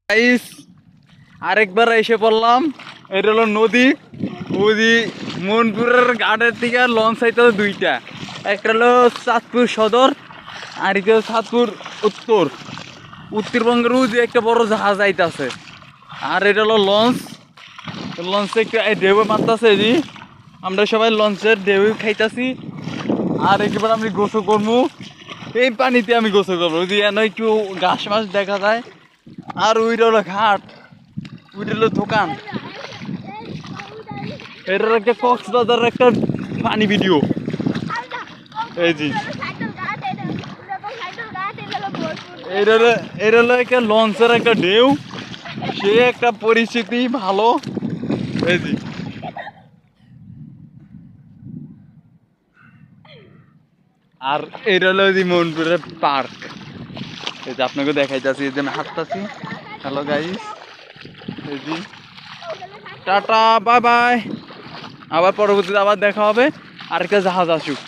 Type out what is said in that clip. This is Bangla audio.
গাইস আরেকবার এসে পড়লাম। এটা হলো নদী। ওদি মনপুরের ঘাটের থেকে লঞ্চ আইতে দুইটা, একটা হলো চাঁদপুর সদর আর একটা চাঁদপুর উত্তর। উত্তরবঙ্গের যে একটা বড় জাহাজ আইতাছে, আর এটা হলো লঞ্চ। লঞ্চে একটু ঢেউ মারতেছে, জি আমরা সবাই লঞ্চের ঢেউ খাইতাছি। আর একবার আমি গোসল করবো, এই পানিতে আমি গোসল করবো, যদি এন একটু ঘাস মাছ দেখা যায়। আর ওইটা হলো ঘাট, ওইটা হলো দোকান। এটার একটা কক্সবাজারের একটা ফানি ভিডিও। এই জি এটা হলো একটা লঞ্চের একটা ঢেউ, সে একটা পরিস্থিতি ভালো। এই জি আর এটা হলো যে মনপুরের পার্ক। এই যে আপনাকে দেখাইতেছি, এই যে আমি হাঁটতেছি। হ্যালো গাইস, এই জি টাটা বাই বাই। আবার পরবর্তীতে আবার দেখা হবে, আরেকটা জাহাজ আসুক।